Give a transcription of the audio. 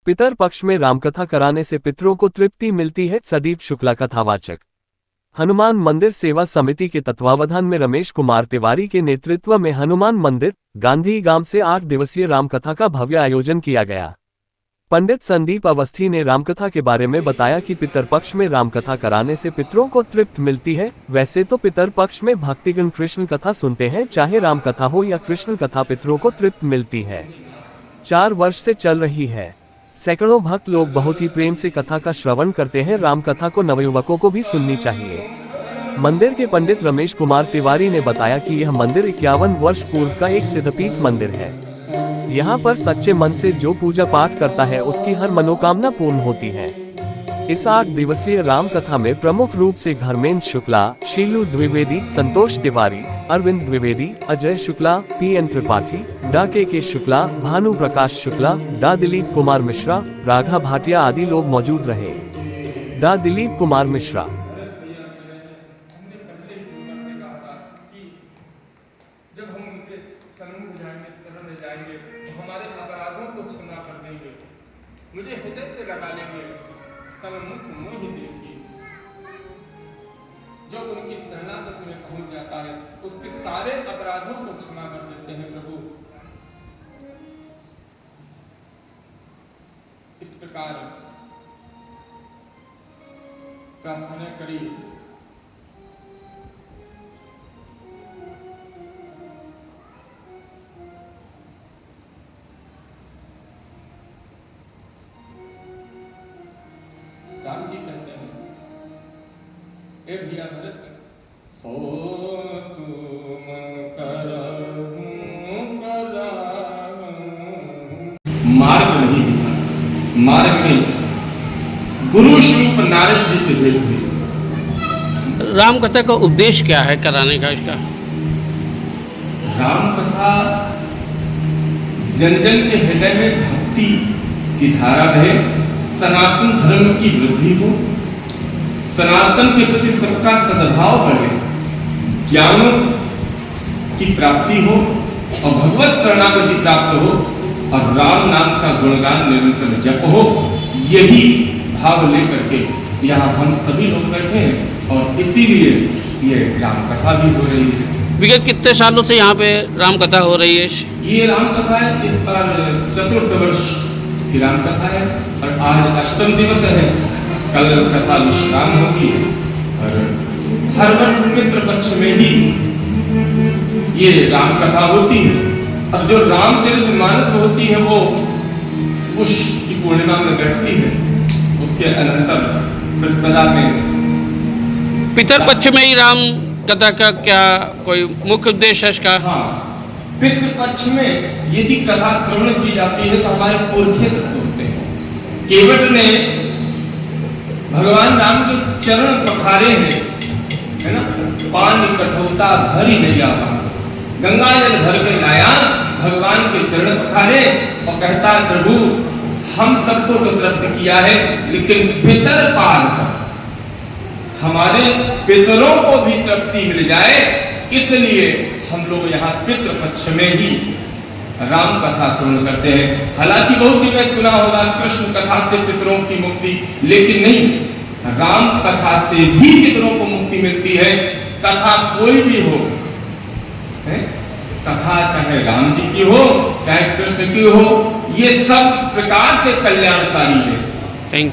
पितर पक्ष में रामकथा कराने से पितरों को तृप्ति मिलती है। सदीप शुक्ला कथावाचक। हनुमान मंदिर सेवा समिति के तत्वावधान में रमेश कुमार तिवारी के नेतृत्व में हनुमान मंदिर गांधीगाम से 8 दिवसीय रामकथा का भव्य आयोजन किया गया। पंडित संदीप अवस्थी ने रामकथा के बारे में बताया कि पितर पक्ष में रामकथा कराने से पितरों को तृप्त मिलती है। वैसे तो पितर पक्ष में भक्तिगण कृष्ण कथा सुनते हैं, चाहे रामकथा हो या कृष्ण कथा, पितरों को तृप्त मिलती है। 4 वर्ष से चल रही है। सैकड़ों भक्त लोग बहुत ही प्रेम से कथा का श्रवण करते हैं। रामकथा को नवयुवकों को भी सुननी चाहिए। मंदिर के पंडित रमेश कुमार तिवारी ने बताया कि यह मंदिर 51 वर्ष पूर्व का एक सिद्धपीठ मंदिर है। यहाँ पर सच्चे मन से जो पूजा पाठ करता है उसकी हर मनोकामना पूर्ण होती है। इस 8 दिवसीय राम कथा में प्रमुख रूप से धर्मेंद्र शुक्ला, शीलू द्विवेदी, संतोष तिवारी, अरविंद द्विवेदी, अजय शुक्ला, PN त्रिपाठी, डा के शुक्ला, भानु प्रकाश शुक्ला, डा दिलीप कुमार मिश्रा, राघा भाटिया आदि लोग मौजूद रहे। डा दिलीप कुमार मिश्रा। जब हम उनके सन्मुख जाएंगे, शरण में जाएंगे, तो हमारे अपराधों को क्षमा कर देंगे, मुझे हृदय से लगा लेंगे। सन्मुख मोहि देखिए, जो उनकी शरणागत में पहुंच जाता है उसके सारे अपराधों को क्षमा कर देते हैं प्रभु। इस प्रकार प्रार्थना करिए। राम जी कहते हैं, ए भैया भरत, सो तुम करहूं मार्ग नहीं दिखा। मार्ग में गुरु स्वरूप नारद जी से भेंट हुई। राम कथा का उद्देश्य क्या है कराने का इसका? राम कथा जन जन के हृदय में भक्ति की धारा बहे, सनातन धर्म की वृद्धि हो, सनातन के प्रति सबका सद्भाव बढ़े, ज्ञान की प्राप्ति हो और भगवत शरणागति प्राप्त हो और राम नाम का गुणगान निरंतर जप हो। यही भाव लेकर के यहाँ हम सभी लोग बैठे हैं और इसीलिए ये राम कथा भी हो रही है। विगत कितने सालों से यहाँ पे राम कथा हो रही है? ये राम कथा है, इस बार चतुर्थ वर्ष की राम कथा है और आज 8वां दिवस है। कल कथा विश्राम होगी और हर वर्ष पितृ पक्ष में ही ये राम कथा होती है और जो रामचरितमानस होती है वो पुष की पूर्णिमा में बैठती है। उसके अनंतर प्रतिपदा में पितर पक्ष में ही राम कथा का क्या कोई मुख्य उद्देश्य है इसका? हाँ, पितृ पक्ष में यदि कथा श्रवण की जाती है तो हमारे पुरखे तृप्त होते हैं। केवट ने भगवान राम के चरण पखारे हैं, है ना, पानी कठोता भर ही नहीं आता, गंगा जल भर के लाया, भगवान के चरण पखारे और कहता प्रभु हम सबको तो तृप्त किया है लेकिन पितर पाल कर हमारे पितरों को भी तृप्ति मिल जाए, इसलिए हम लोग यहाँ पितृ पक्ष में ही राम कथा श्रवण करते हैं। हालांकि बहुत जगह सुना होगा कृष्ण कथा से पितरों की मुक्ति, लेकिन नहीं, राम कथा से भी पितरों को मुक्ति मिलती है। कथा कोई भी हो, है? कथा चाहे राम जी की हो चाहे कृष्ण की हो, ये सब प्रकार से कल्याणकारी है। Thank you.